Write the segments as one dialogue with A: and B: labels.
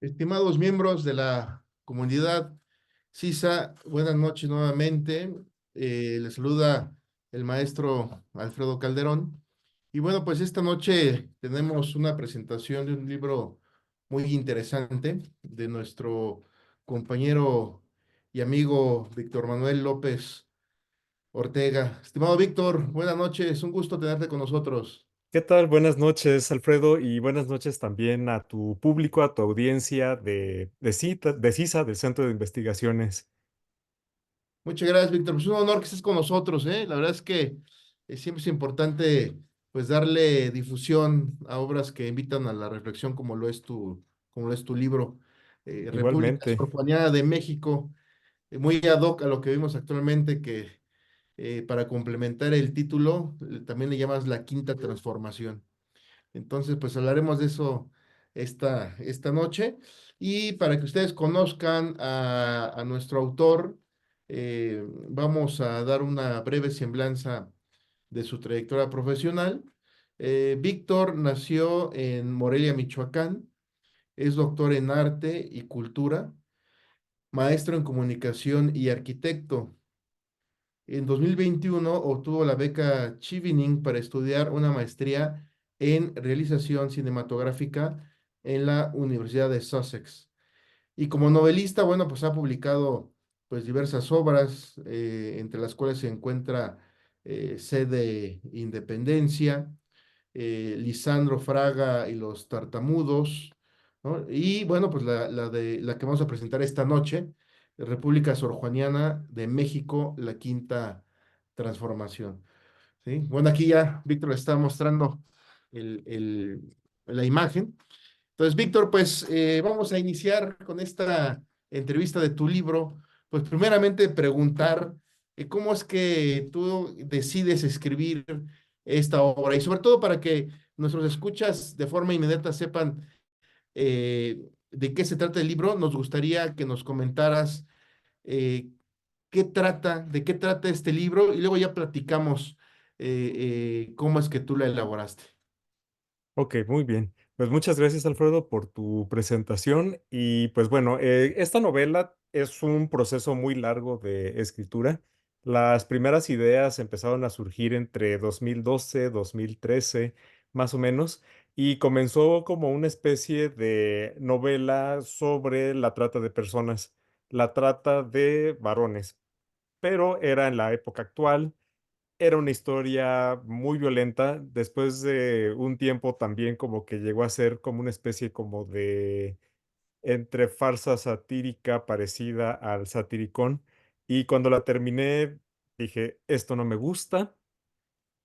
A: Estimados miembros de la comunidad CISA, buenas noches nuevamente. Les saluda el maestro Alfredo Calderón. Y bueno, pues esta noche tenemos una presentación de un libro muy interesante de nuestro compañero y amigo Víctor Manuel López Ortega. Estimado Víctor, buenas noches, un gusto tenerte con nosotros.
B: ¿Qué tal? Buenas noches, Alfredo, y buenas noches también a tu público, a tu audiencia de CISA, del Centro de Investigaciones.
A: Muchas gracias, Víctor. Pues un honor que estés con nosotros, ¿eh? La verdad es que siempre es importante, pues, darle difusión a obras que invitan a la reflexión, como lo es tu libro, República
B: Igualmente.
A: Surjuaniana de México, muy ad hoc a lo que vimos actualmente, que para complementar el título, también le llamas la quinta transformación. Entonces, pues hablaremos de eso esta noche. Y para que ustedes conozcan a nuestro autor, vamos a dar una breve semblanza de su trayectoria profesional. Víctor nació en Morelia, Michoacán, es doctor en arte y cultura, maestro en comunicación y arquitecto. En 2021 obtuvo la beca Chevening para estudiar una maestría en realización cinematográfica en la Universidad de Sussex. Y como novelista, bueno, pues ha publicado pues diversas obras, entre las cuales se encuentra Sede Independencia, Lisandro Fraga y los Tartamudos, ¿no? Y bueno, pues la que vamos a presentar esta noche, República Sorjuaniana de México, la quinta transformación. ¿Sí? Bueno, aquí ya Víctor le está mostrando la imagen. Entonces, Víctor, pues vamos a iniciar con esta entrevista de tu libro. Pues primeramente preguntar cómo es que tú decides escribir esta obra y sobre todo para que nuestros escuchas de forma inmediata sepan de qué se trata el libro, nos gustaría que nos comentaras eh, de qué trata este libro y luego ya platicamos cómo es que tú la elaboraste.
B: Ok, muy bien. Pues muchas gracias, Alfredo, por tu presentación. Y pues bueno, esta novela es un proceso muy largo de escritura. Las primeras ideas empezaron a surgir entre 2012, 2013, más o menos, y comenzó como una especie de novela sobre la trata de personas, la trata de varones, pero era en la época actual. Era una historia muy violenta. Después de un tiempo también como que llegó a ser como una especie como de entre farsa satírica parecida al Satiricón. Y cuando la terminé, dije, esto no me gusta.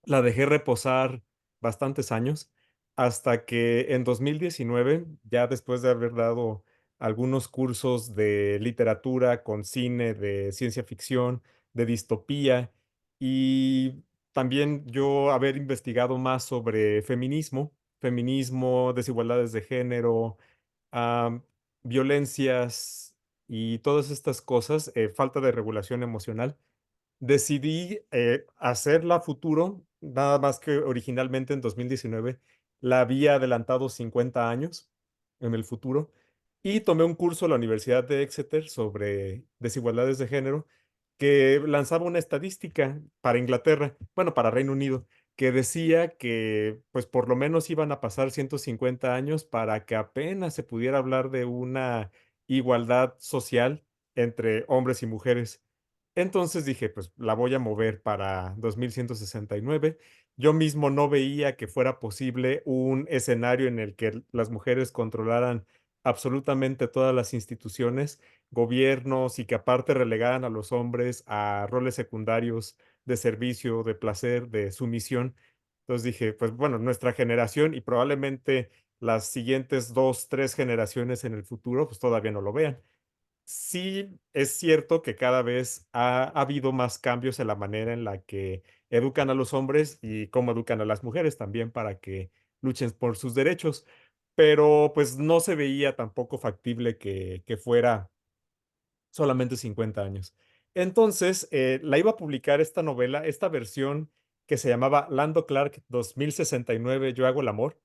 B: La dejé reposar bastantes años hasta que en 2019, ya después de haber dado algunos cursos de literatura con cine, de ciencia ficción, de distopía y también yo haber investigado más sobre feminismo, desigualdades de género, am, violencias y todas estas cosas, falta de regulación emocional. Decidí hacerla a futuro, nada más que originalmente en 2019 la había adelantado 50 años en el futuro y tomé un curso en la Universidad de Exeter sobre desigualdades de género que lanzaba una estadística para Inglaterra, bueno, para Reino Unido, que decía que pues por lo menos iban a pasar 150 años para que apenas se pudiera hablar de una igualdad social entre hombres y mujeres. Entonces dije, pues la voy a mover para 2169. Yo mismo no veía que fuera posible un escenario en el que las mujeres controlaran absolutamente todas las instituciones, gobiernos y que aparte relegaran a los hombres a roles secundarios de servicio, de placer, de sumisión. Entonces dije, pues bueno, nuestra generación y probablemente las siguientes dos, tres generaciones en el futuro, pues todavía no lo vean. Sí, es cierto que cada vez ha habido más cambios en la manera en la que educan a los hombres y cómo educan a las mujeres también para que luchen por sus derechos, pero pues no se veía tampoco factible que fuera solamente 50 años. Entonces, la iba a publicar esta novela, esta versión que se llamaba Lando Clark 2069, Yo hago el amor.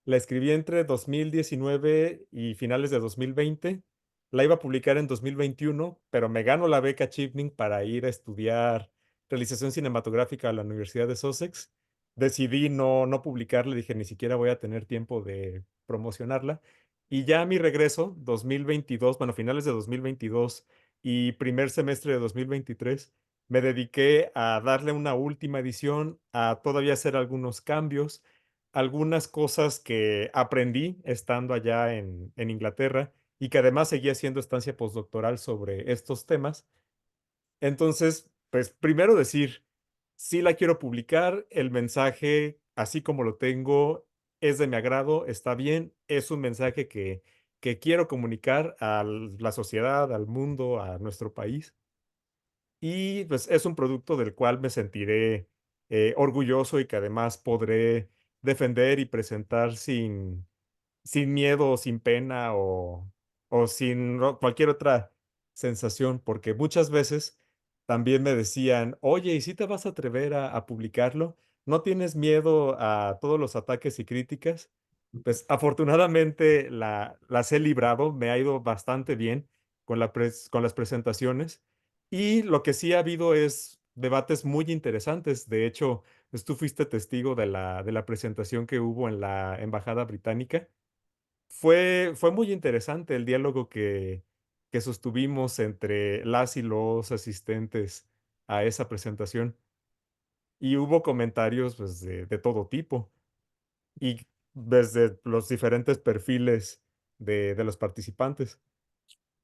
B: La escribí entre 2019 y finales de 2020. La iba a publicar en 2021, pero me gano la beca Chipning para ir a estudiar realización cinematográfica a la Universidad de Sussex. Decidí no publicarla, dije ni siquiera voy a tener tiempo de promocionarla. Y ya a mi regreso, 2022, bueno, finales de 2022 y primer semestre de 2023, me dediqué a darle una última edición, a todavía hacer algunos cambios, algunas cosas que aprendí estando allá en Inglaterra y que además seguía haciendo estancia postdoctoral sobre estos temas. Entonces, pues primero decir, sí la quiero publicar, el mensaje, así como lo tengo, es de mi agrado, está bien, es un mensaje que quiero comunicar a la sociedad, al mundo, a nuestro país. Y pues es un producto del cual me sentiré orgulloso y que además podré defender y presentar sin miedo o sin pena o sin cualquier otra sensación, porque muchas veces también me decían, oye, ¿y si te vas a atrever a publicarlo? ¿No tienes miedo a todos los ataques y críticas? Pues afortunadamente las he librado, me ha ido bastante bien con con las presentaciones y lo que sí ha habido es debates muy interesantes. De hecho, pues, tú fuiste testigo de de la presentación que hubo en la Embajada Británica. Fue muy interesante el diálogo que sostuvimos entre las y los asistentes a esa presentación. Y hubo comentarios pues, de todo tipo y desde los diferentes perfiles de los participantes.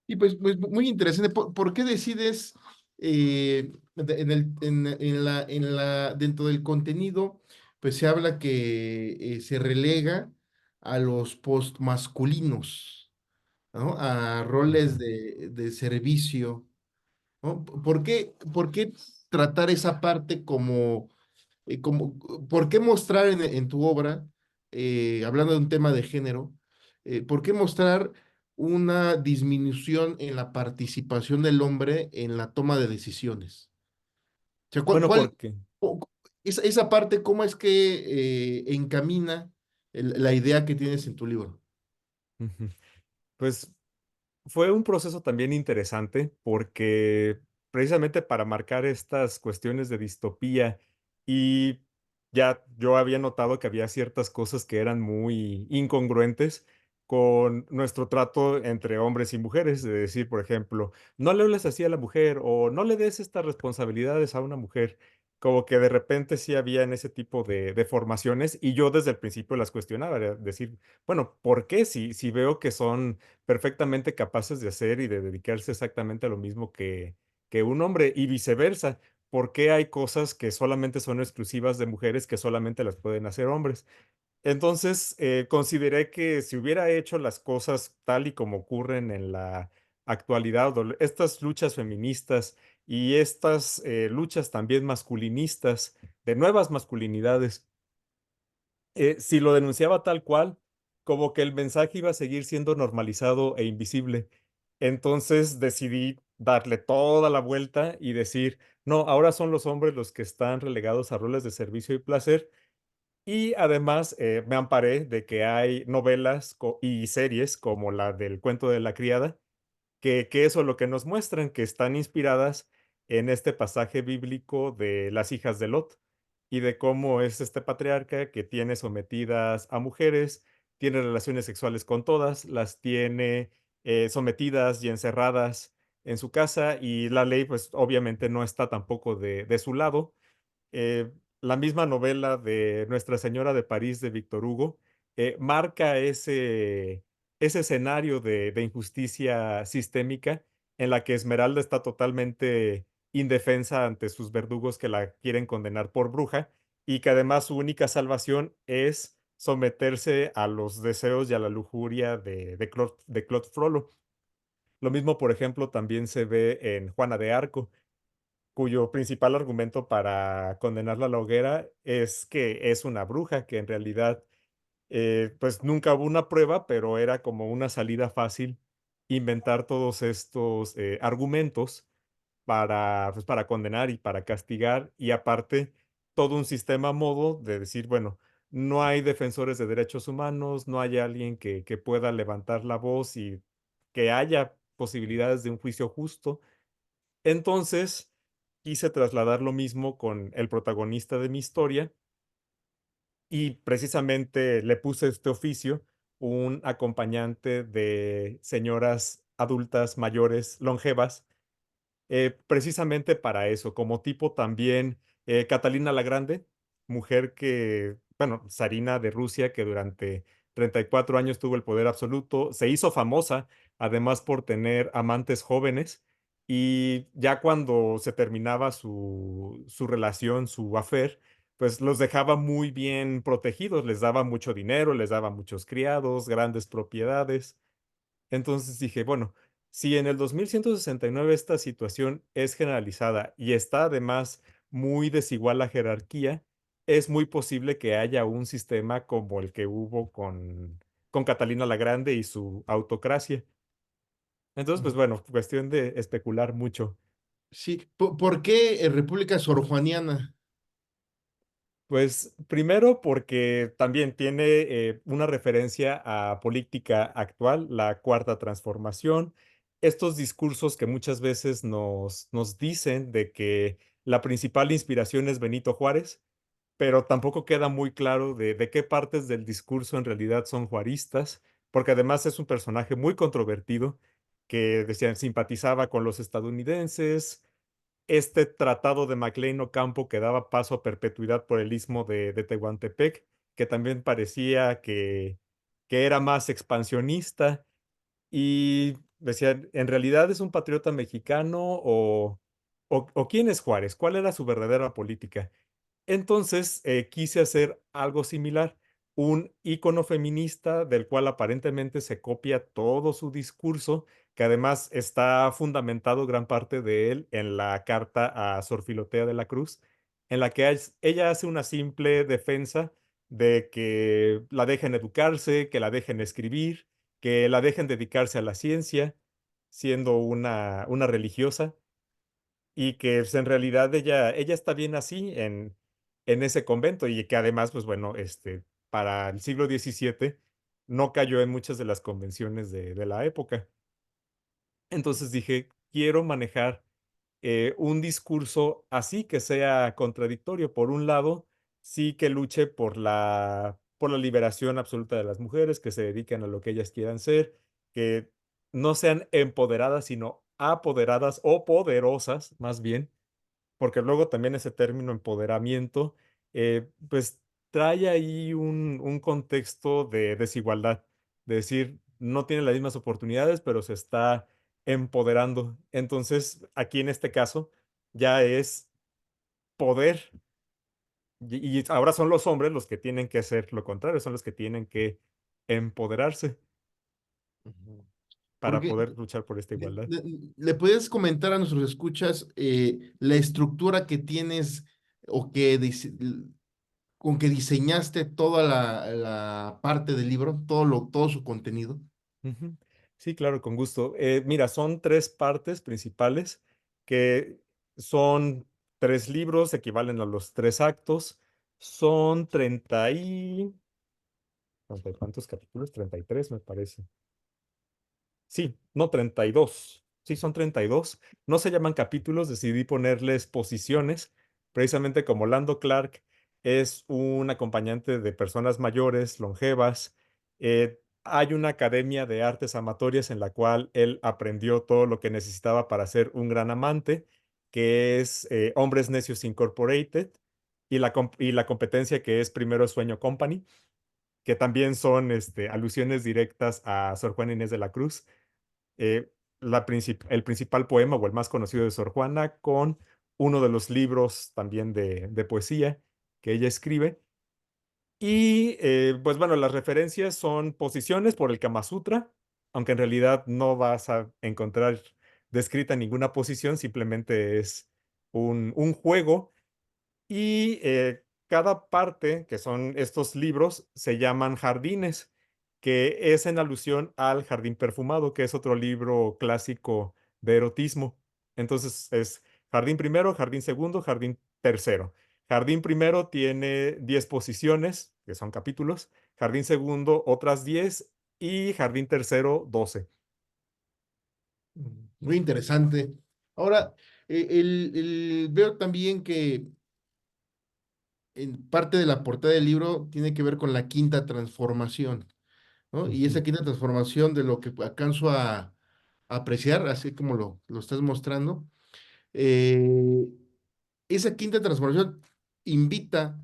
A: Y pues muy interesante. ¿Por qué decides dentro del contenido, pues se habla que se relega a los post masculinos, ¿no? A roles
B: Ujú.
A: de servicio, ¿no? Por qué tratar esa parte como, ¿por qué mostrar en tu obra, hablando de un tema de género, por qué mostrar una disminución en la participación del hombre en la toma de decisiones? O sea,
B: Bueno, porque
A: esa parte, ¿cómo es que encamina la idea que tienes en tu libro?
B: ujú, pues fue un proceso también interesante porque precisamente para marcar estas cuestiones de distopía y ya yo había notado que había ciertas cosas que eran muy incongruentes con nuestro trato entre hombres y mujeres, de decir, por ejemplo, no le hables así a la mujer o no le des estas responsabilidades a una mujer. Como que de repente sí había en ese tipo de formaciones y yo desde el principio las cuestionaba, era decir, bueno, ¿por qué si veo que son perfectamente capaces de hacer y de dedicarse exactamente a lo mismo que un hombre y viceversa? ¿Por qué hay cosas que solamente son exclusivas de mujeres que solamente las pueden hacer hombres? Entonces, consideré que si hubiera hecho las cosas tal y como ocurren en la actualidad, estas luchas feministas y estas luchas también masculinistas, de nuevas masculinidades, si lo denunciaba tal cual, como que el mensaje iba a seguir siendo normalizado e invisible. Entonces decidí darle toda la vuelta y decir, no, ahora son los hombres los que están relegados a roles de servicio y placer. Y además me amparé de que hay novelas y series como la del cuento de la criada, que eso es lo que nos muestran, que están inspiradas en este pasaje bíblico de las hijas de Lot y de cómo es este patriarca que tiene sometidas a mujeres, tiene relaciones sexuales con todas, las tiene sometidas y encerradas en su casa y la ley pues obviamente no está tampoco de su lado. La misma novela de Nuestra Señora de París de Víctor Hugo marca ese escenario de injusticia sistémica en la que Esmeralda está totalmente indefensa ante sus verdugos que la quieren condenar por bruja y que además su única salvación es someterse a los deseos y a la lujuria de Claude Frollo. Lo mismo, por ejemplo, también se ve en Juana de Arco, cuyo principal argumento para condenarla a la hoguera es que es una bruja, que en realidad pues nunca hubo una prueba, pero era como una salida fácil inventar todos estos argumentos pues, para condenar y para castigar, y aparte todo un sistema a modo de decir, bueno, no hay defensores de derechos humanos, no hay alguien que pueda levantar la voz y que haya posibilidades de un juicio justo. Entonces, quise trasladar lo mismo con el protagonista de mi historia y precisamente le puse este oficio, un acompañante de señoras adultas mayores longevas, precisamente para eso, como tipo también Catalina la Grande, mujer que, bueno, zarina de Rusia, que durante 34 años tuvo el poder absoluto, se hizo famosa, además por tener amantes jóvenes, y ya cuando se terminaba su relación, su affair, pues los dejaba muy bien protegidos, les daba mucho dinero, les daba muchos criados, grandes propiedades. Entonces dije, bueno, si en el 2169 esta situación es generalizada y está además muy desigual la jerarquía, es muy posible que haya un sistema como el que hubo con Catalina la Grande y su autocracia. Entonces, pues
A: Ujú.
B: bueno, cuestión de especular mucho.
A: Sí, ¿por qué República Sorjuaniana?
B: Pues primero porque también tiene una referencia a política actual, la cuarta transformación, estos discursos que muchas veces nos dicen de que la principal inspiración es Benito Juárez, pero tampoco queda muy claro de qué partes del discurso en realidad son juaristas, porque además es un personaje muy controvertido que decían simpatizaba con los estadounidenses, este tratado de MacLean Ocampo que daba paso a perpetuidad por el istmo de Tehuantepec, que también parecía que era más expansionista y decían, ¿en realidad es un patriota mexicano o quién es Juárez? ¿Cuál era su verdadera política? Entonces quise hacer algo similar, un ícono feminista del cual aparentemente se copia todo su discurso, que además está fundamentado gran parte de él en la carta a Sor Filotea de la Cruz, en la que ella hace una simple defensa de que la dejen educarse, que la dejen escribir, que la dejen dedicarse a la ciencia, siendo una religiosa y que pues, en realidad ella está bien así en ese convento y que además, pues bueno, para el siglo XVII no cayó en muchas de las convenciones de la época. Entonces dije, quiero manejar un discurso así que sea contradictorio. Por un lado, sí que luche por la liberación absoluta de las mujeres, que se dediquen a lo que ellas quieran ser, que no sean empoderadas, sino apoderadas o poderosas, más bien porque luego también ese término empoderamiento, pues trae ahí un contexto de desigualdad, de decir, no tiene las mismas oportunidades, pero se está empoderando. Entonces, aquí en este caso, ya es poder, y ahora son los hombres los que tienen que hacer lo contrario, son los que tienen que empoderarse
A: Ujú.
B: para
A: Porque
B: poder luchar por esta igualdad.
A: le puedes comentar a nuestros escuchas la estructura que tienes o con que diseñaste toda la parte del libro, todo su contenido.
B: Ujú. Sí, claro, con gusto. Mira, son tres partes principales que son tres libros, equivalen a los tres actos. Son 30 y... ¿Cuántos capítulos? 33, me parece. Sí, no, 32. Sí, son 32. No se llaman capítulos, decidí ponerles posiciones, precisamente como Lando Clark es un acompañante de personas mayores, longevas. Hay una academia de artes amatorias en la cual él aprendió todo lo que necesitaba para ser un gran amante, que es Hombres Necios Incorporated, y la competencia que es Primero Sueño Company, que también son alusiones directas a Sor Juana Inés de la Cruz, el principal poema o el más conocido de Sor Juana, con uno de los libros también de poesía que ella escribe. Y pues bueno, las referencias son posiciones por el Kama Sutra, aunque en realidad no vas a encontrar descrita ninguna posición, simplemente es un juego y cada parte, que son estos libros, se llaman jardines, que es en alusión al Jardín Perfumado, que es otro libro clásico de erotismo. Entonces es jardín primero, jardín segundo, jardín tercero. Jardín primero tiene 10 posiciones, que son capítulos. Jardín segundo, otras 10. Y jardín tercero, 12.
A: Muy interesante. Ahora, veo también que en parte de la portada del libro tiene que ver con la quinta transformación, ¿no? Y
B: Ujú.
A: esa quinta transformación de lo que alcanzo a apreciar, así como lo estás mostrando, eh, esa quinta transformación invita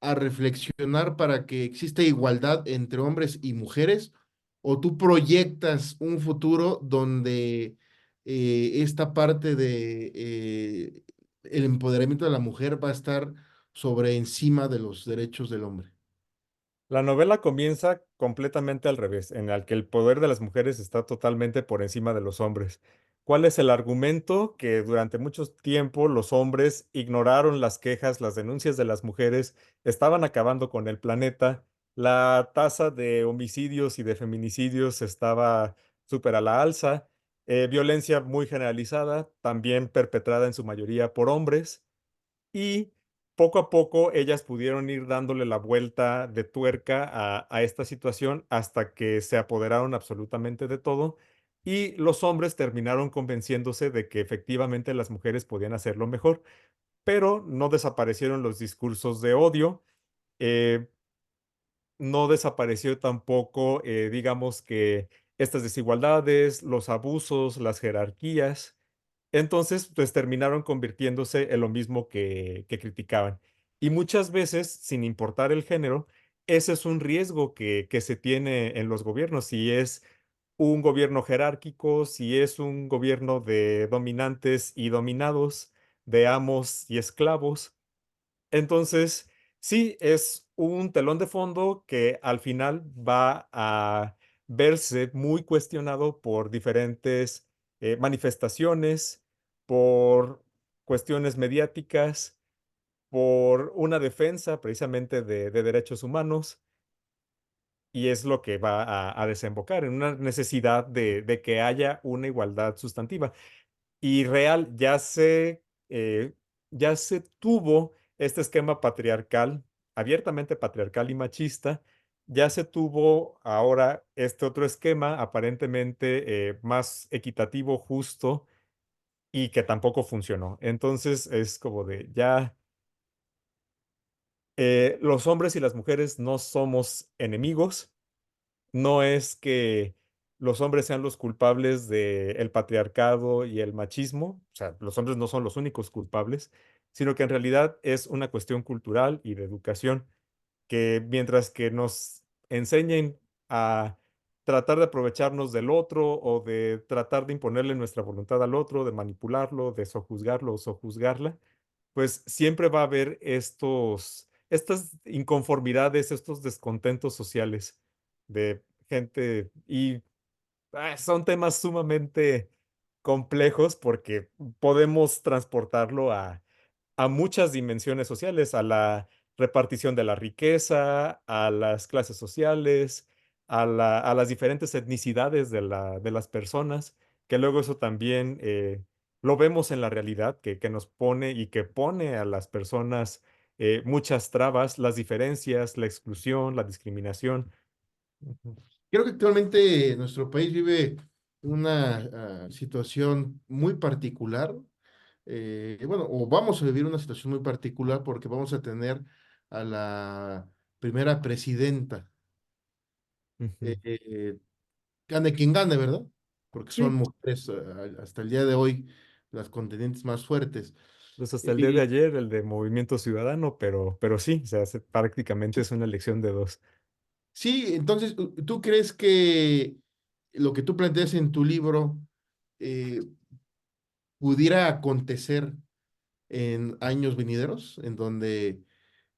A: a reflexionar para que exista igualdad entre hombres y mujeres, o tú proyectas un futuro donde esta parte de el empoderamiento de la mujer va a estar sobre encima de los derechos del hombre.
B: La novela comienza completamente al revés, en el que el poder de las mujeres está totalmente por encima de los hombres. ¿Cuál es el argumento? Que durante mucho tiempo los hombres ignoraron las quejas, las denuncias de las mujeres, estaban acabando con el planeta, la tasa de homicidios y de feminicidios estaba súper a la alza, violencia muy generalizada, también perpetrada en su mayoría por hombres. Y poco a poco ellas pudieron ir dándole la vuelta de tuerca a esta situación hasta que se apoderaron absolutamente de todo y los hombres terminaron convenciéndose de que efectivamente las mujeres podían hacerlo mejor, pero no desaparecieron los discursos de odio, eh, no desapareció tampoco, digamos que estas desigualdades, los abusos, las jerarquías. Entonces, pues terminaron convirtiéndose en lo mismo que criticaban. Y muchas veces, sin importar el género, ese es un riesgo que se tiene en los gobiernos. Si es un gobierno jerárquico, si es un gobierno de dominantes y dominados, de amos y esclavos. Entonces, sí, es un telón de fondo que al final va a verse muy cuestionado por diferentes manifestaciones, por cuestiones mediáticas, por una defensa precisamente de derechos humanos, y es lo que va a desembocar en una necesidad de que haya una igualdad sustantiva y real. Ya se tuvo este esquema patriarcal, abiertamente patriarcal y machista. Ya se tuvo ahora este otro esquema aparentemente más equitativo, justo y que tampoco funcionó. Entonces es como de ya los hombres y las mujeres no somos enemigos. No es que los hombres sean los culpables del patriarcado y el machismo, o sea, los hombres no son los únicos culpables, sino que en realidad es una cuestión cultural y de educación, que mientras que nos enseñen a tratar de aprovecharnos del otro o de tratar de imponerle nuestra voluntad al otro, de manipularlo, de sojuzgarlo o sojuzgarla, pues siempre va a haber estas inconformidades, estos descontentos sociales de gente y son temas sumamente complejos porque podemos transportarlo a muchas dimensiones sociales, a la repartición de la riqueza, a las clases sociales, a las diferentes etnicidades de las personas, que luego eso también lo vemos en la realidad, que nos pone y que pone a las personas muchas trabas, las diferencias, la exclusión, la discriminación.
A: Ujú. Creo que actualmente nuestro país vive una situación muy particular, bueno, o vamos a vivir una situación muy particular porque vamos a tener a la primera presidenta,
B: Ujú.
A: eh, gane quien gane, ¿verdad? Porque son
B: Sí,
A: mujeres hasta el día de hoy las contendientes más fuertes.
B: pues hasta el día de
A: Eh,
B: ayer el de Movimiento Ciudadano, pero sí, o sea, prácticamente es una elección de dos.
A: sí, entonces, ¿tú crees que lo que tú planteas en tu libro eh, pudiera acontecer en años venideros, en donde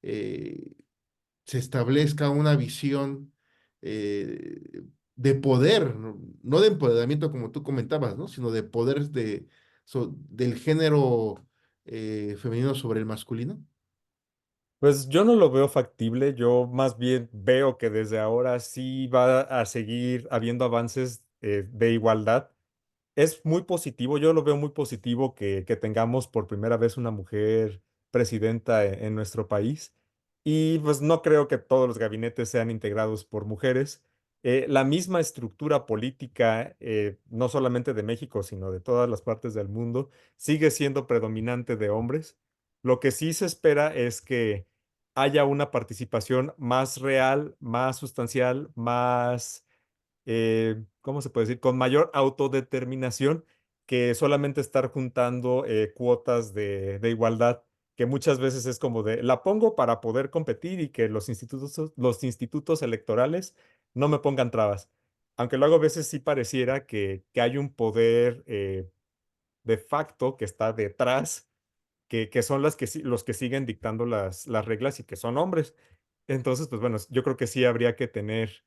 A: eh, se establezca una visión de poder, no de empoderamiento como tú comentabas, ¿no? Sino de poder del género femenino sobre el masculino?
B: Pues yo no lo veo factible, yo más bien veo que desde ahora sí va a seguir habiendo avances de igualdad. Es muy positivo, yo lo veo muy positivo que tengamos por primera vez una mujer presidenta en nuestro país. Y pues no creo que todos los gabinetes sean integrados por mujeres. La misma estructura política, no solamente de México, sino de todas las partes del mundo, sigue siendo predominante de hombres. Lo que sí se espera es que haya una participación más real, más sustancial, más, ¿cómo se puede decir? Con mayor autodeterminación que solamente estar juntando cuotas de igualdad, que muchas veces es como de, la pongo para poder competir y que los institutos electorales no me pongan trabas. Aunque luego a veces sí pareciera que hay un poder de facto que está detrás que son los que siguen dictando las reglas y que son hombres. Entonces, pues bueno, yo creo que sí habría que tener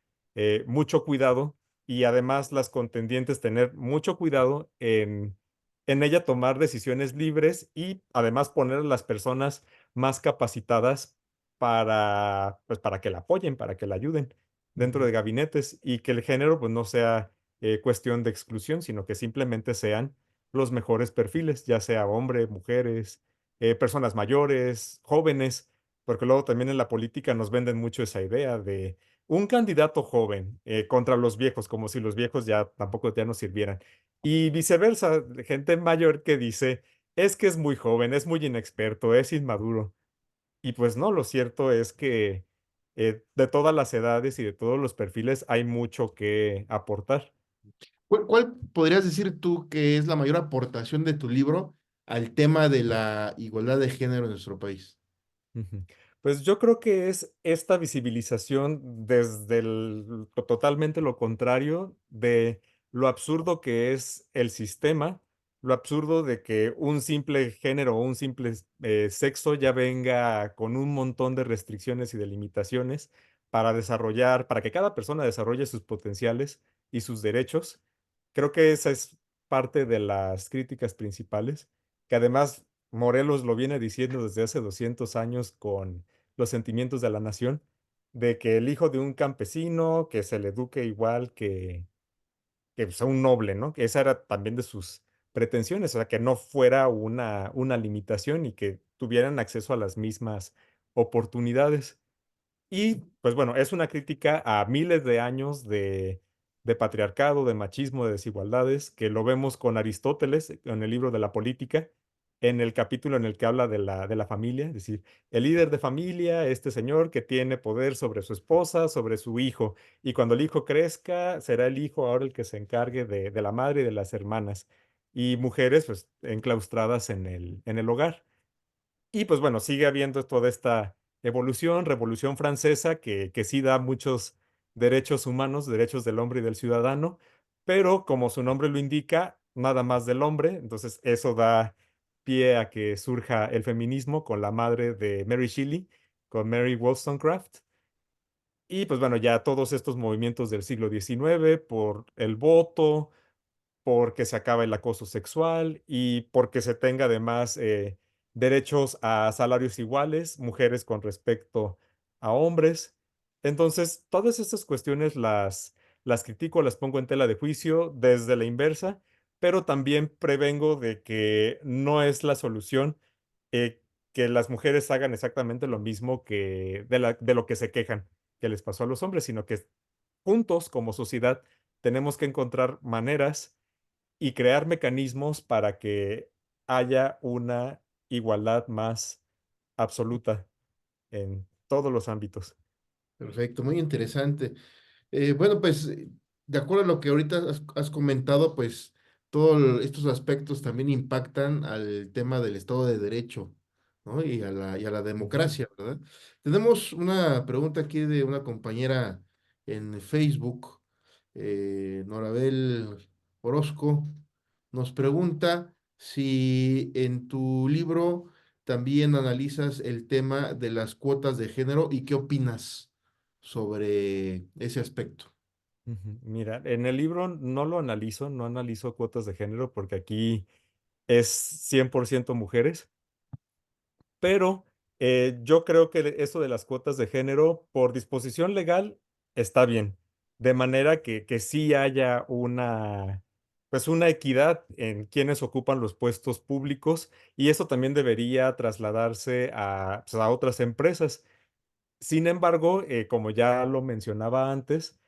B: mucho cuidado y además las contendientes tener mucho cuidado en ella tomar decisiones libres y además poner a las personas más capacitadas pues, para que la apoyen, para que la ayuden dentro
A: Ujú.
B: de gabinetes y que el género pues no sea cuestión de exclusión, sino que simplemente sean los mejores perfiles, ya sea hombre, mujeres, personas mayores, jóvenes, porque luego también en la política nos venden mucho esa idea de un candidato joven contra los viejos, como si los viejos ya tampoco ya nos sirvieran. Y viceversa, gente mayor que dice, es que es muy joven, es muy inexperto, es inmaduro. Y pues no, lo cierto es que de todas las edades y de todos los perfiles hay mucho que aportar.
A: ¿Cuál podrías decir tú que es la mayor aportación de tu libro al tema de la igualdad de género en nuestro país?
B: Ujú. Pues yo creo que es esta visibilización desde totalmente lo contrario de lo absurdo que es el sistema, lo absurdo de que un simple género o un simple sexo ya venga con un montón de restricciones y de limitaciones para desarrollar, para que cada persona desarrolle sus potenciales y sus derechos. Creo que esa es parte de las críticas principales, que además Morelos lo viene diciendo desde hace 200 años con los sentimientos de la nación, de que el hijo de un campesino, que se le eduque igual que pues, a un noble, ¿no? Que esa era también de sus pretensiones, o sea, que no fuera una limitación y que tuvieran acceso a las mismas oportunidades. Y pues bueno, es una crítica a miles de años de patriarcado, de machismo, de desigualdades, que lo vemos con Aristóteles en el libro de la política, en el capítulo en el que habla de la familia, es decir, el líder de familia, este señor que tiene poder sobre su esposa, sobre su hijo, y cuando el hijo crezca, será el hijo ahora el que se encargue de la madre y de las hermanas, y mujeres pues enclaustradas en el hogar. Y pues bueno, sigue habiendo toda esta evolución, revolución francesa, que sí da muchos derechos humanos, derechos del hombre y del ciudadano, pero como su nombre lo indica, nada más del hombre, entonces eso da pie a que surja el feminismo con la madre de Mary Shelley, con Mary Wollstonecraft. Y pues bueno, ya todos estos movimientos del siglo XIX por el voto, porque se acaba el acoso sexual y porque se tenga además derechos a salarios iguales, mujeres con respecto a hombres. Entonces, todas estas cuestiones las critico, las pongo en tela de juicio desde la inversa, pero también prevengo de que no es la solución que las mujeres hagan exactamente lo mismo que de lo que se quejan que les pasó a los hombres, sino que juntos como sociedad tenemos que encontrar maneras y crear mecanismos para que haya una igualdad más absoluta en todos los ámbitos.
A: Perfecto, muy interesante. Bueno, pues de acuerdo a lo que ahorita has comentado, pues todos estos aspectos también impactan al tema del Estado de Derecho, ¿no? Y a la
B: Ujú,
A: democracia, ¿verdad? Tenemos una pregunta aquí de una compañera en Facebook, Norabel Orozco, nos pregunta si en tu libro también analizas el tema de las cuotas de género y qué opinas sobre ese aspecto.
B: ujú. Mira, en el libro no lo analizo, no analizo cuotas de género porque aquí es 100% mujeres, pero yo creo que eso de las cuotas de género por disposición legal está bien, de manera que sí haya una, pues una equidad en quienes ocupan los puestos públicos y eso también debería trasladarse a, pues, a otras empresas. Sin embargo, como ya lo mencionaba antes,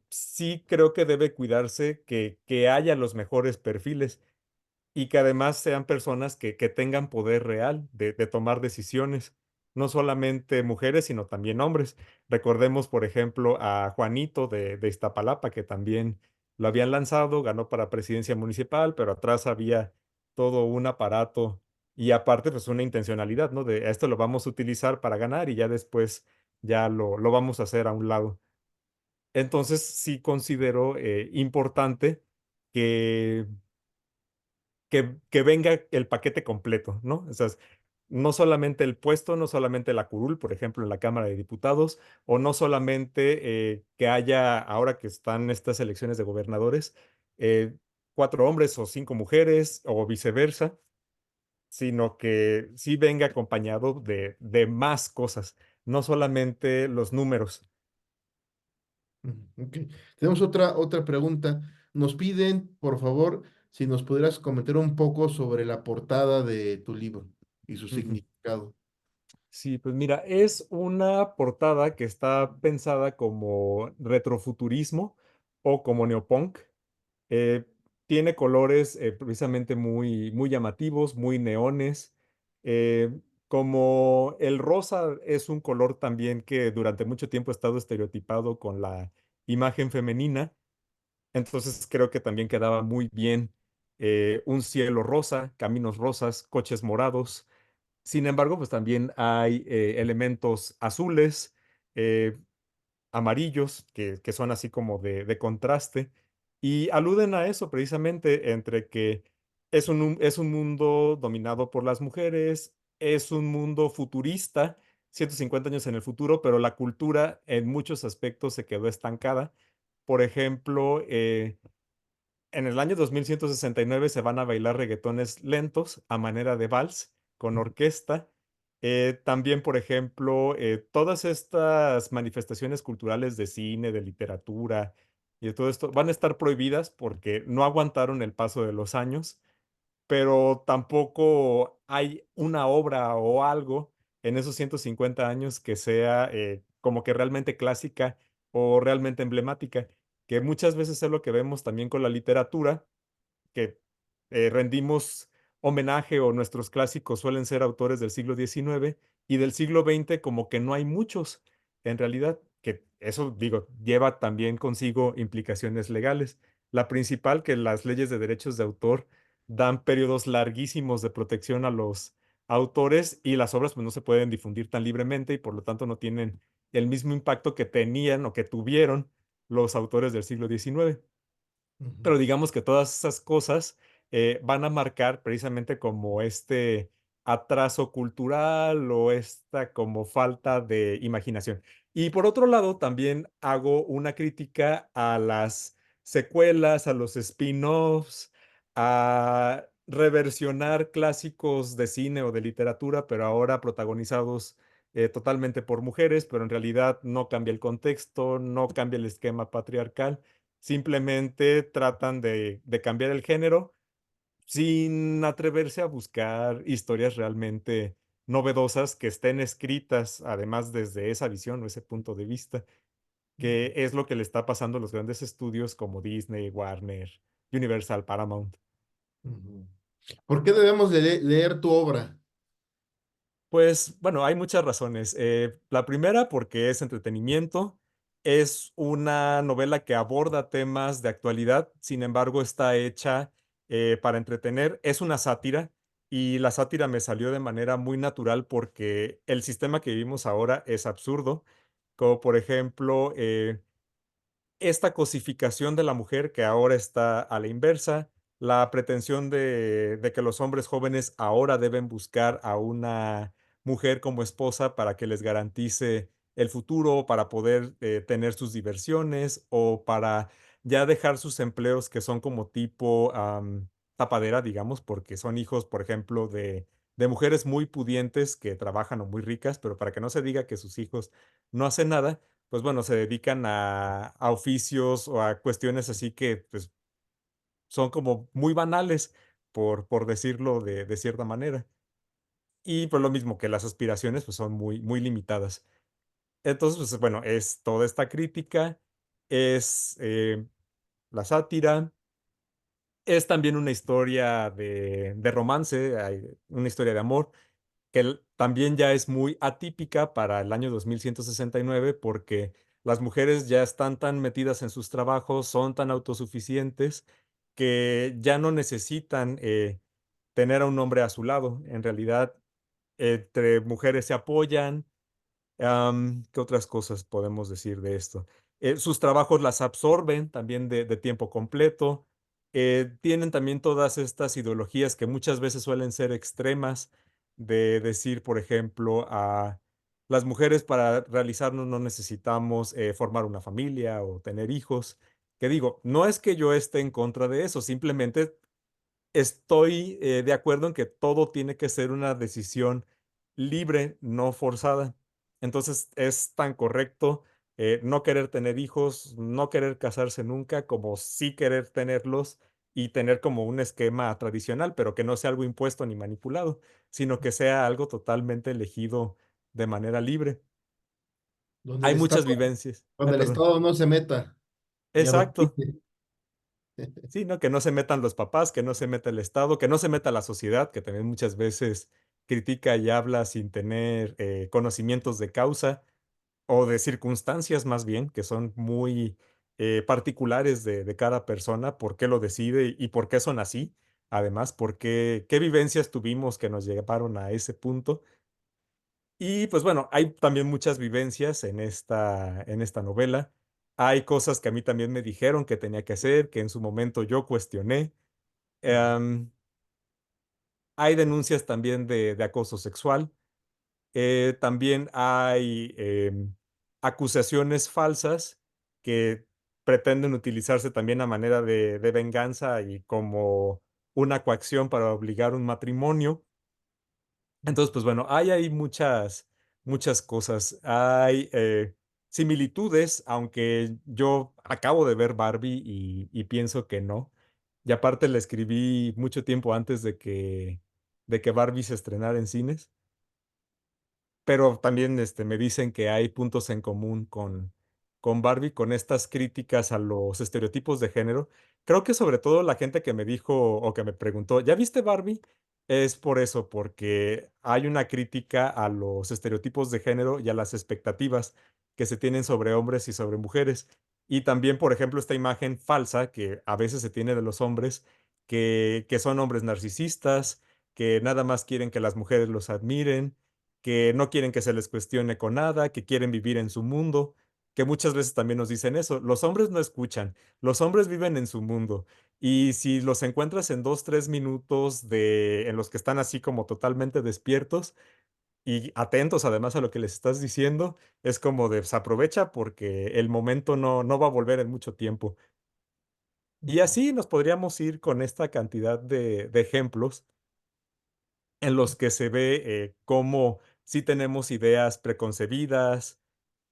B: sí creo que debe cuidarse que haya los mejores perfiles y que además sean personas que tengan poder real de tomar decisiones, no solamente mujeres, sino también hombres. Recordemos, por ejemplo, a Juanito de Iztapalapa, que también lo habían lanzado, ganó para presidencia municipal, pero atrás había todo un aparato y aparte, pues una intencionalidad, ¿no? De esto lo vamos a utilizar para ganar y ya después ya lo vamos a hacer a un lado. Entonces, sí considero importante que que venga el paquete completo, ¿no? O sea, no solamente el puesto, no solamente la curul, por ejemplo, en la Cámara de Diputados, o no solamente que haya, ahora que están estas elecciones de gobernadores, eh, 4 hombres o 5 mujeres, o viceversa, sino que sí venga acompañado de más cosas, no solamente los números.
A: Ok. Tenemos otra pregunta. Nos piden, por favor, si nos pudieras comentar un poco sobre la portada de tu libro y su
B: Ujú.
A: significado.
B: Sí, pues mira, es una portada que está pensada como retrofuturismo o como neopunk. Eh, Tiene colores precisamente muy llamativos, muy neones. Eh, Como el rosa es un color también que durante mucho tiempo ha estado estereotipado con la imagen femenina, entonces creo que también quedaba muy bien un cielo rosa, caminos rosas, coches morados. Sin embargo, pues también hay elementos azules, eh, amarillos, que son así como de contraste, y aluden a eso precisamente entre que es un mundo dominado por las mujeres, es un mundo futurista, 150 años en el futuro, pero la cultura en muchos aspectos se quedó estancada. Por ejemplo, en el año 2169 se van a bailar reggaetones lentos a manera de vals con orquesta. También, por ejemplo, todas estas manifestaciones culturales de cine, de literatura y de todo esto van a estar prohibidas porque no aguantaron el paso de los años, pero tampoco hay una obra o algo en esos 150 años que sea como que realmente clásica o realmente emblemática, que muchas veces es lo que vemos también con la literatura, que rendimos homenaje o nuestros clásicos suelen ser autores del siglo XIX y del siglo XX como que no hay muchos, en realidad, que eso digo, lleva también consigo implicaciones legales. La principal, que las leyes de derechos de autor dan periodos larguísimos de protección a los autores y las obras pues no se pueden difundir tan libremente y por lo tanto no tienen el mismo impacto que tenían o que tuvieron los autores del siglo XIX.
A: Ujú,
B: Pero digamos que todas esas cosas van a marcar precisamente como este atraso cultural o esta como falta de imaginación. Y por otro lado, también hago una crítica a las secuelas, a los spin-offs, a reversionar clásicos de cine o de literatura, pero ahora protagonizados totalmente por mujeres, pero en realidad no cambia el contexto, no cambia el esquema patriarcal. Simplemente tratan de cambiar el género sin atreverse a buscar historias realmente novedosas que estén escritas, además desde esa visión o ese punto de vista, que es lo que le está pasando a los grandes estudios como Disney, Warner, Universal, Paramount.
A: ujú. ¿Por qué debemos de leer tu obra?
B: Pues bueno, hay muchas razones. La primera, porque es entretenimiento. Es una novela que aborda temas de actualidad, sin embargo, está hecha para entretener. Es una sátira y la sátira me salió de manera muy natural porque el sistema que vivimos ahora es absurdo, como por ejemplo esta cosificación de la mujer que ahora está a la inversa, la pretensión de que los hombres jóvenes ahora deben buscar a una mujer como esposa para que les garantice el futuro, para poder tener sus diversiones o para ya dejar sus empleos que son como tipo tapadera, digamos, porque son hijos, por ejemplo, de mujeres muy pudientes que trabajan o muy ricas, pero para que no se diga que sus hijos no hacen nada pues bueno, se dedican a oficios o a cuestiones así que pues son como muy banales, por decirlo de cierta manera. Y pues lo mismo que las aspiraciones pues son muy, muy limitadas. Entonces, pues bueno, es toda esta crítica, es la sátira, es también una historia de romance, una historia de amor, que también ya es muy atípica para el año 2169 porque las mujeres ya están tan metidas en sus trabajos, son tan autosuficientes que ya no necesitan tener a un hombre a su lado. En realidad, entre mujeres se apoyan. ¿Qué otras cosas podemos decir de esto? Sus trabajos las absorben también de tiempo completo. Tienen también todas estas ideologías que muchas veces suelen ser extremas, de decir, por ejemplo, a las mujeres para realizarnos no necesitamos formar una familia o tener hijos. Que digo, no es que yo esté en contra de eso, simplemente estoy de acuerdo en que todo tiene que ser una decisión libre, no forzada. Entonces es tan correcto no querer tener hijos, no querer casarse nunca, como sí querer tenerlos y tener como un esquema tradicional, pero que no sea algo impuesto ni manipulado, sino que sea algo totalmente elegido de manera libre.
A: Donde
B: Hay muchas vivencias. Ay,
A: donde el
B: perdón.
A: Estado no se meta y
B: Exacto.
A: adoctrine.
B: Sí, ¿no? Que no se metan los papás, que no se meta el Estado, que no se meta la sociedad, que también muchas veces critica y habla sin tener conocimientos de causa o de circunstancias más bien, que son muy particulares de cada persona, por qué lo decide y por qué son así. Además, qué vivencias tuvimos que nos llevaron a ese punto. Y pues bueno, hay también muchas vivencias en esta novela. Hay cosas que a mí también me dijeron que tenía que hacer, que en su momento yo cuestioné. Em, Hay denuncias también de acoso sexual. También hay acusaciones falsas que pretenden utilizarse también a manera de venganza y como una coacción para obligar un matrimonio. Entonces, pues bueno, hay ahí muchas cosas. Hay similitudes, aunque yo acabo de ver Barbie y pienso que no. Y aparte la escribí mucho tiempo antes de que Barbie se estrenara en cines, pero también me dicen que hay puntos en común con Barbie, con estas críticas a los estereotipos de género. Creo que sobre todo la gente que me dijo o que me preguntó, ¿ya viste Barbie? Es por eso, porque hay una crítica a los estereotipos de género y a las expectativas que se tienen sobre hombres y sobre mujeres. Y también, por ejemplo, esta imagen falsa que a veces se tiene de los hombres, que son hombres narcisistas, que nada más quieren que las mujeres los admiren, que no quieren que se les cuestione con nada, que quieren vivir en su mundo, que muchas veces también nos dicen eso. Los hombres no escuchan, los hombres viven en su mundo. Y si los encuentras en 2, 3 minutos en los que están así como totalmente despiertos y atentos además a lo que les estás diciendo, es como de "Pues, aprovecha porque el momento no va a volver en mucho tiempo". Y así nos podríamos ir con esta cantidad de ejemplos en los que se ve cómo sí tenemos ideas preconcebidas,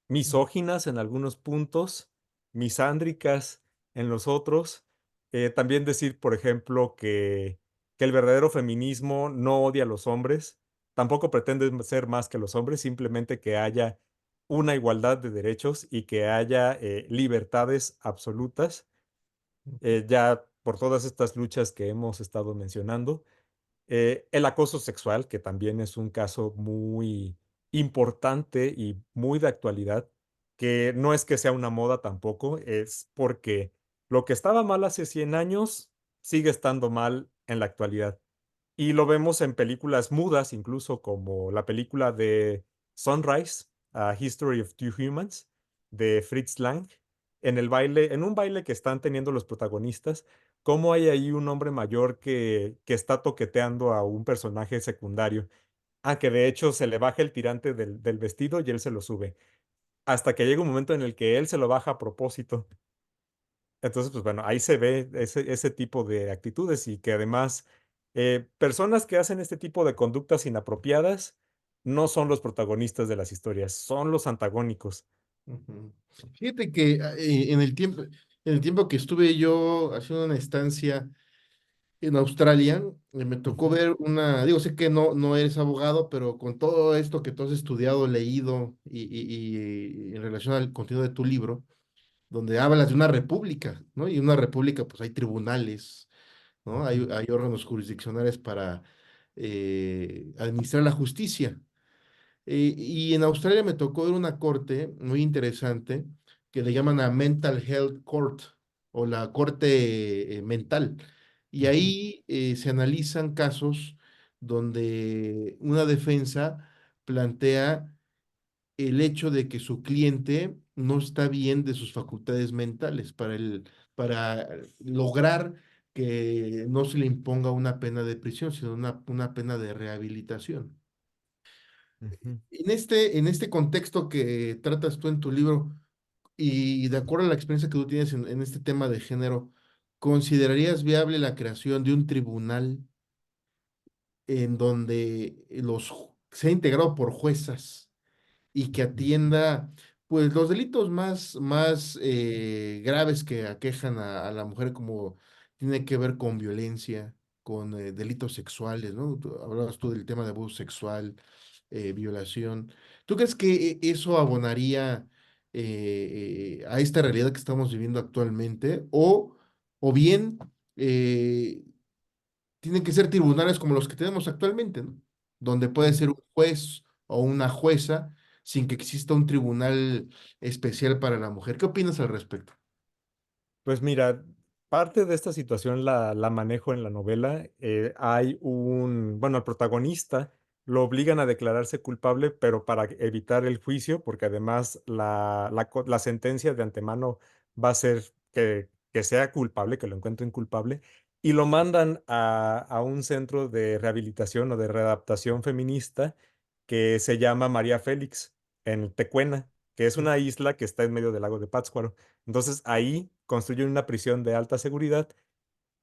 B: misóginas en algunos puntos, misándricas en los otros. También decir, por ejemplo, que el verdadero feminismo no odia a los hombres, tampoco pretende ser más que los hombres, simplemente que haya una igualdad de derechos y que haya libertades absolutas, ya por todas estas luchas que hemos estado mencionando. El acoso sexual, que también es un caso muy importante y muy de actualidad, que no es que sea una moda tampoco, es porque lo que estaba mal hace 100 años sigue estando mal en la actualidad. Y lo vemos en películas mudas, incluso como la película de Sunrise, A History of Two Humans, de Fritz Lang, en un baile que están teniendo los protagonistas, cómo hay ahí un hombre mayor que está toqueteando a un personaje secundario. Ah, que de hecho se le baja el tirante del vestido y él se lo sube. Hasta que llega un momento en el que él se lo baja a propósito. Entonces, pues bueno, ahí se ve ese tipo de actitudes y que además personas que hacen este tipo de conductas inapropiadas no son los protagonistas de las historias, son los antagónicos.
A: Ujú. Fíjate que en el tiempo, En el tiempo que estuve yo haciendo una estancia en Australia, me tocó
B: Ujú,
A: ver una, digo, sé que no eres abogado, pero con todo esto que tú has estudiado, leído y en relación al contenido de tu libro, donde hablas de una república, ¿no? Y en una república, pues hay tribunales, ¿no?
B: ujú,
A: Hay órganos jurisdiccionales para administrar la justicia. Y en Australia me tocó ver una corte muy interesante que le llaman a Mental Health Court o la corte mental. Y
B: ujú,
A: ahí se analizan casos donde una defensa plantea el hecho de que su cliente no está bien de sus facultades mentales para lograr que no se le imponga una pena de prisión, sino una pena de rehabilitación.
B: ujú.
A: En este contexto que tratas tú en tu libro y de acuerdo a la experiencia que tú tienes en este tema de género, ¿considerarías viable la creación de un tribunal en donde sea integrado por juezas y que
B: Ujú.
A: atienda pues los delitos más graves que aquejan a la mujer como tiene que ver con violencia, con delitos sexuales, ¿no? Hablabas tú del tema de abuso sexual, violación. ¿Tú crees que eso abonaría a esta realidad que estamos viviendo actualmente? O bien eh, tienen que ser tribunales como los que tenemos actualmente, ¿no? Donde puede ser un juez o una jueza sin que exista un tribunal especial para la mujer. ¿Qué opinas al respecto?
B: Pues mira, parte de esta situación la manejo en la novela. Hay bueno, al protagonista lo obligan a declararse culpable, pero para evitar el juicio, porque además la sentencia de antemano va a ser que sea culpable, que lo encuentren culpable, y lo mandan a un centro de rehabilitación o de readaptación feminista que se llama María Félix, en Tecuena, que es una isla que está en medio del lago de Pátzcuaro. Entonces ahí construyen una prisión de alta seguridad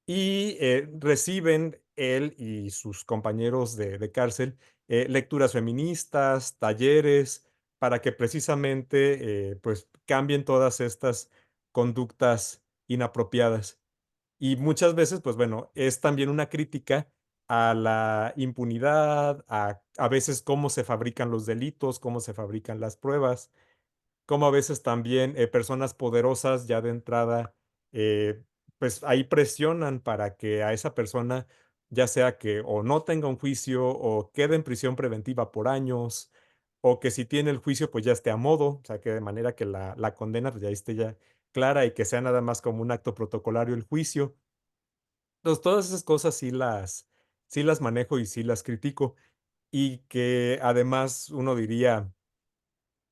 B: y reciben él y sus compañeros de cárcel lecturas feministas, talleres, para que precisamente pues cambien todas estas conductas inapropiadas. Y muchas veces, pues bueno, es también una crítica a la impunidad, a veces cómo se fabrican los delitos, cómo se fabrican las pruebas, como a veces también personas poderosas ya de entrada, pues ahí presionan para que a esa persona, ya sea que o no tenga un juicio o quede en prisión preventiva por años, o que si tiene el juicio, pues ya esté a modo, o sea, que de manera que la condena pues ya esté ya clara y que sea nada más como un acto protocolario el juicio. Entonces, todas esas cosas sí las manejo y sí las critico. Y que además uno diría,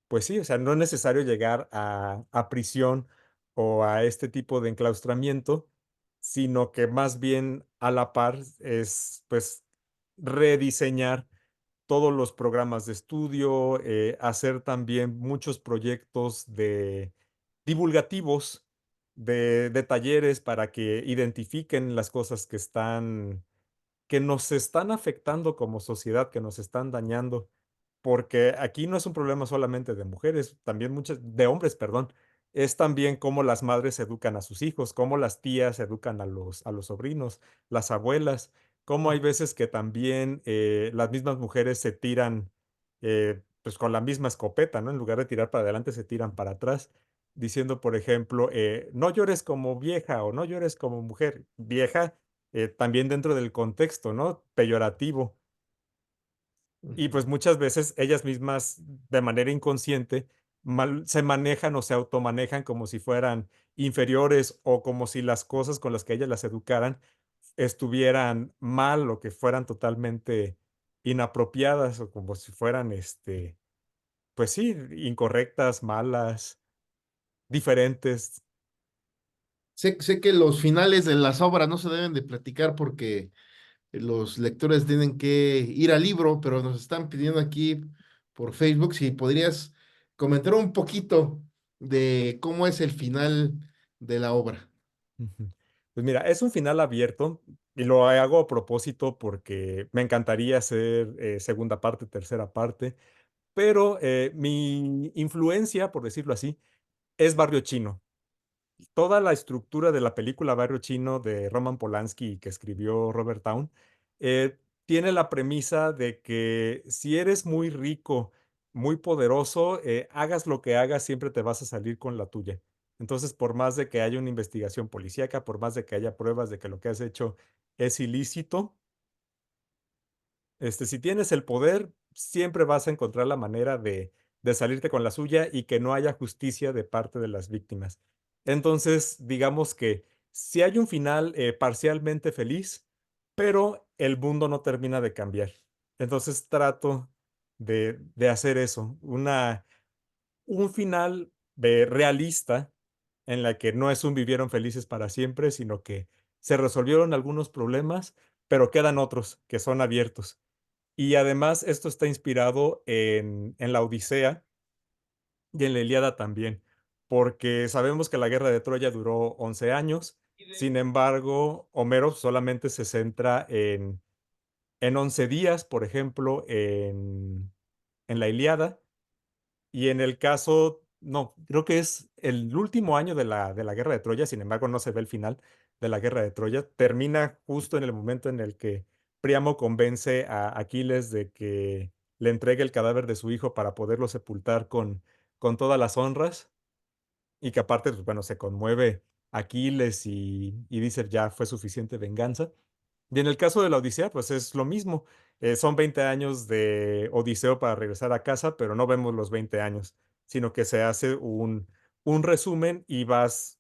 B: pues sí, o sea, no es necesario llegar a prisión o a este tipo de enclaustramiento, sino que más bien a la par es pues rediseñar todos los programas de estudio, hacer también muchos proyectos de divulgativos, de talleres para que identifiquen las cosas que nos están afectando como sociedad, que nos están dañando, porque aquí no es un problema solamente de mujeres, también muchas, de hombres, perdón, es también cómo las madres educan a sus hijos, cómo las tías educan a los sobrinos, las abuelas, cómo hay veces que también las mismas mujeres se tiran pues con la misma escopeta, ¿no? En lugar de tirar para adelante, se tiran para atrás, diciendo, por ejemplo, no llores como vieja o no llores como mujer. Vieja también dentro del contexto, ¿no? Peyorativo. Y
A: Ujú.
B: pues muchas veces ellas mismas, de manera inconsciente, se manejan o se automanejan como si fueran inferiores o como si las cosas con las que ellas las educaran estuvieran mal o que fueran totalmente inapropiadas o como si fueran, pues sí, incorrectas, malas, diferentes.
A: Sé que los finales de las obras no se deben de platicar porque los lectores tienen que ir al libro, pero nos están pidiendo aquí por Facebook si podrías comentar un poquito de cómo es el final de la obra.
B: Ujú. Pues mira, es un final abierto y lo hago a propósito porque me encantaría hacer segunda parte, tercera parte, pero mi influencia, por decirlo así, es Barrio Chino. toda la estructura de la película Barrio Chino de Roman Polanski que escribió Robert Town, tiene la premisa de que si eres muy rico, muy poderoso, hagas lo que hagas, siempre te vas a salir con la tuya. Entonces, por más de que haya una investigación policíaca, por más de que haya pruebas de que lo que has hecho es ilícito, si tienes el poder, siempre vas a encontrar la manera de salirte con la suya y que no haya justicia de parte de las víctimas. Entonces, digamos que si hay un final parcialmente feliz, pero el mundo no termina de cambiar. Entonces trato de hacer eso, un final realista en la que no es un vivieron felices para siempre, sino que se resolvieron algunos problemas, pero quedan otros que son abiertos. Y además esto está inspirado en la Odisea y en la Ilíada también, porque sabemos que la guerra de Troya duró 11 años, sin embargo, Homero solamente se centra en 11 días, por ejemplo, en la Ilíada, y en el caso, no, creo que es el último año de la guerra de Troya, sin embargo, no se ve el final de la guerra de Troya. Termina justo en el momento en el que Príamo convence a Aquiles de que le entregue el cadáver de su hijo para poderlo sepultar con todas las honras y que aparte, pues, bueno, se conmueve Aquiles y dice ya fue suficiente venganza. Y en el caso de la Odisea, pues es lo mismo. Son 20 años de Odiseo para regresar a casa, pero no vemos los 20 años, sino que se hace un resumen y vas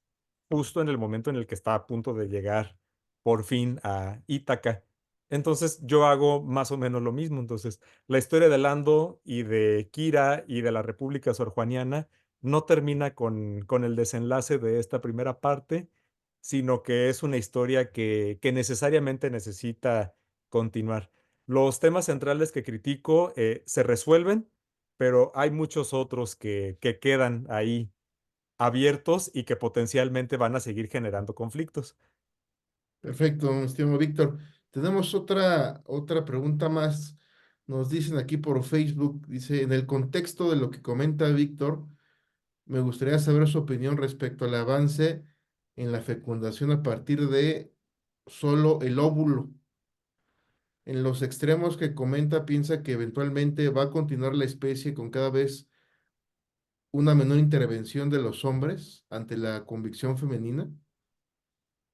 B: justo en el momento en el que está a punto de llegar por fin a Ítaca. Entonces yo hago más o menos lo mismo. Entonces, la historia de Lando y de Kira y de la República Sorjuaniana no termina con el desenlace de esta primera parte, sino que es una historia que necesariamente necesita continuar. Los temas centrales que critico se resuelven, pero hay muchos otros que quedan ahí abiertos y que potencialmente van a seguir generando conflictos.
A: Perfecto, mi estimado Víctor. Tenemos otra pregunta más. Nos dicen aquí por Facebook, dice, en el contexto de lo que comenta Víctor, me gustaría saber su opinión respecto al avance en la fecundación a partir de solo el óvulo. En los extremos que comenta, piensa que eventualmente va a continuar la especie con cada vez una menor intervención de los hombres ante la convicción femenina.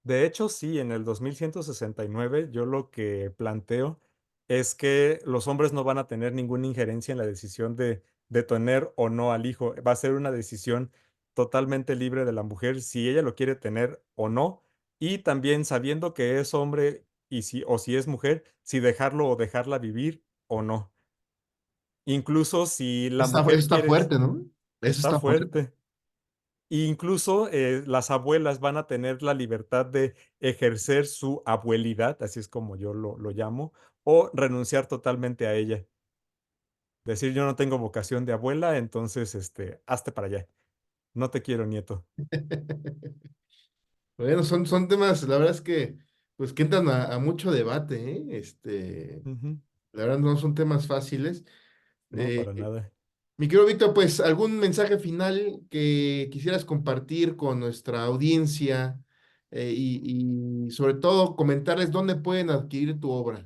B: De hecho, sí, en el 2169 yo lo que planteo es que los hombres no van a tener ninguna injerencia en la decisión de tener o no al hijo. Va a ser una decisión totalmente libre de la mujer si ella lo quiere tener o no. Y también sabiendo que es hombre y si es mujer, si dejarlo o dejarla vivir o no. Incluso si la
A: Eso
B: mujer
A: está
B: quiere,
A: fuerte, ¿no? Eso
B: está
A: está fuerte.
B: fuerte. E incluso las abuelas van a tener la libertad de ejercer su abuelidad, así es como yo lo llamo, o renunciar totalmente a ella. Decir, yo no tengo vocación de abuela, entonces, hazte para allá. No te quiero, nieto.
A: Bueno, son temas, la verdad es que, pues, que entran a mucho debate, ¿eh?
B: Ujú.
A: La verdad no son temas fáciles.
B: No,
A: Eh,
B: para nada.
A: Mi querido Víctor, pues, ¿algún mensaje final que quisieras compartir con nuestra audiencia y sobre todo comentarles dónde pueden adquirir tu obra?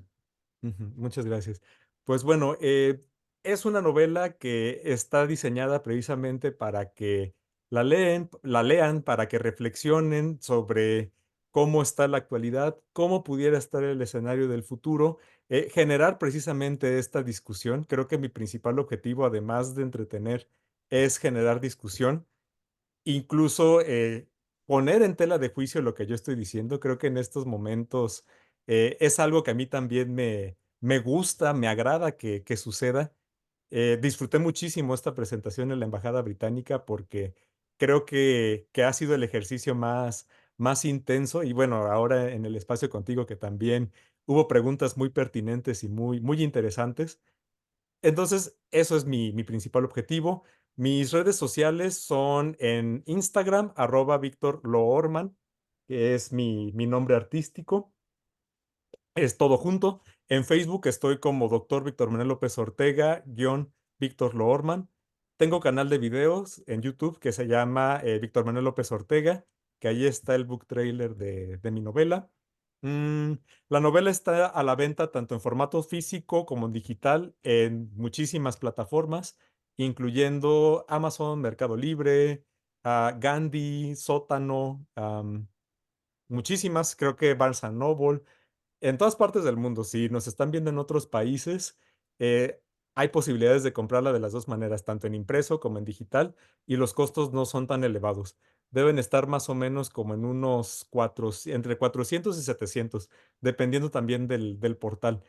B: Ujú, muchas gracias. Pues bueno, es una novela que está diseñada precisamente para que la lean, para que reflexionen sobre cómo está la actualidad, cómo pudiera estar el escenario del futuro, generar precisamente esta discusión. Creo que mi principal objetivo, además de entretener, es generar discusión, incluso poner en tela de juicio lo que yo estoy diciendo. Creo que en estos momentos es algo que a mí también me gusta, me agrada que suceda. Disfruté muchísimo esta presentación en la Embajada Británica porque creo que ha sido el ejercicio más intenso y bueno, ahora en el espacio contigo que también hubo preguntas muy pertinentes y muy interesantes. Entonces, eso es mi principal objetivo. Mis redes sociales son en Instagram, @Víctor Loorman, que es mi nombre artístico. Es todo junto. En Facebook estoy como Doctor Víctor Manuel López Ortega, Víctor Loorman. Tengo canal de videos en YouTube que se llama Víctor Manuel López Ortega. que ahí está el book trailer de mi novela. Mm, la novela está a la venta tanto en formato físico como en digital en muchísimas plataformas, incluyendo Amazon, Mercado Libre, Gandhi, Sótano, muchísimas, creo que Barnes Noble, en todas partes del mundo. Si nos están viendo en otros países, eh, hay posibilidades de comprarla de las dos maneras, tanto en impreso como en digital, y los costos no son tan elevados. Deben estar más o menos como en unos entre 400 y 700, dependiendo también del portal.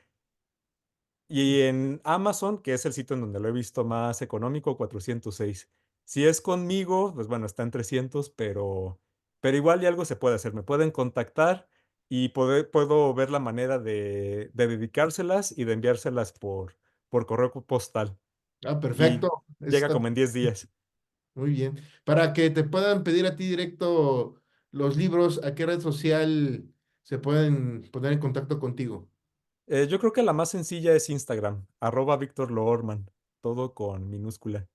B: Y en Amazon, que es el sitio en donde lo he visto más económico, 406. Si es conmigo, pues bueno, está en 300, pero igual y algo se puede hacer. Me pueden contactar y puedo ver la manera de dedicárselas y de enviárselas por correo postal.
A: Ah,
B: Y
A: perfecto. Eso
B: llega
A: está
B: como en 10 días.
A: muy bien. Para que te puedan pedir a ti directo los libros, ¿a qué red social se pueden poner en contacto contigo?
B: Yo creo que la más sencilla es Instagram, @Víctor Loorman, todo con minúscula.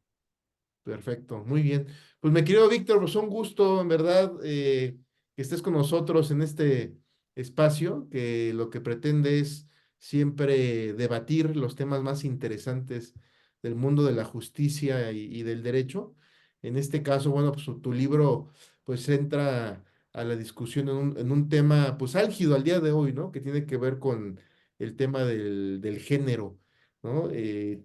A: Perfecto, muy bien. Pues mi querido Víctor, pues un gusto, en verdad, que estés con nosotros en este espacio, que lo que pretende es siempre debatir los temas más interesantes del mundo de la justicia y del derecho. En este caso, bueno, pues tu libro pues entra a la discusión en un tema pues álgido al día de hoy, ¿no? Que tiene que ver con el tema del género, ¿no?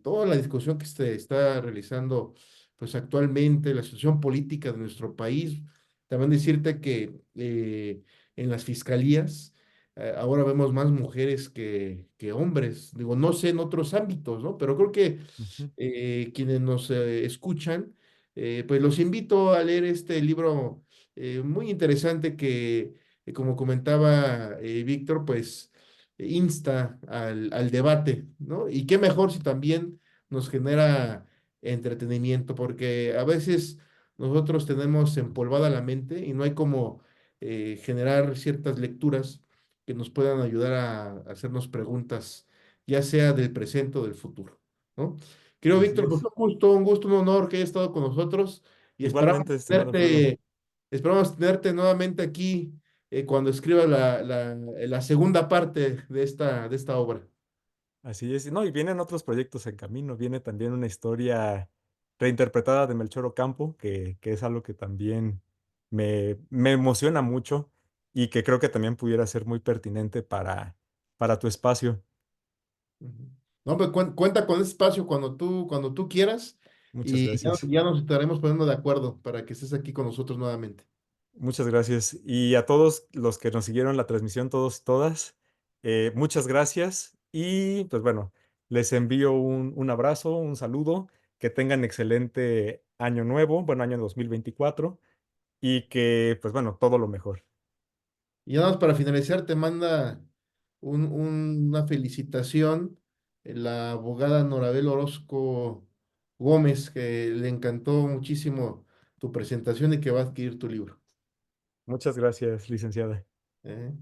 A: Toda la discusión que se está realizando pues actualmente la situación política de nuestro país. También decirte que en las fiscalías ahora vemos más mujeres que hombres. Digo, no sé en otros ámbitos, ¿no? Pero creo que
B: Ujú,
A: quienes nos escuchan, pues los invito a leer este libro muy interesante que, como comentaba Víctor, pues insta al debate, ¿no? Y qué mejor si también nos genera entretenimiento, porque a veces nosotros tenemos empolvada la mente y no hay como generar ciertas lecturas que nos puedan ayudar a hacernos preguntas, ya sea del presente o del futuro, ¿no? Querido
B: así
A: Víctor, pues
B: es.
A: un gusto, un honor que hayas estado con nosotros y
B: Igualmente, estimado Alfredo.
A: esperamos tenerte nuevamente aquí cuando escriba la segunda parte de esta obra.
B: Así es. No, y vienen otros proyectos en camino. Viene también una historia reinterpretada de Melchor Ocampo, que es algo que también me emociona mucho y que creo que también pudiera ser muy pertinente para tu espacio.
A: Ujú. No, pues cuenta con ese espacio cuando tú quieras
B: Muchas
A: y
B: gracias.
A: ya nos estaremos poniendo de acuerdo para que estés aquí con nosotros nuevamente.
B: Muchas gracias. Y a todos los que nos siguieron la transmisión, todos y todas, muchas gracias. Y pues bueno, les envío un abrazo, un saludo, que tengan excelente año nuevo, bueno, año 2024 y que pues bueno, todo lo mejor.
A: Y nada más para finalizar, te manda una felicitación la abogada Norabel Orozco Gómez, que le encantó muchísimo tu presentación y que va a adquirir tu libro.
B: Muchas gracias, licenciada.
A: ¿Eh?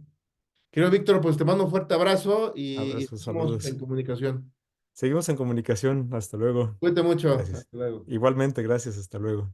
A: Querido Víctor, pues te mando un fuerte abrazo y
B: Abrazos,
A: estamos
B: saludos.
A: en comunicación.
B: Seguimos en comunicación. Hasta luego.
A: Cuídate mucho.
B: Gracias.
A: Hasta luego.
B: Igualmente, gracias. Hasta luego.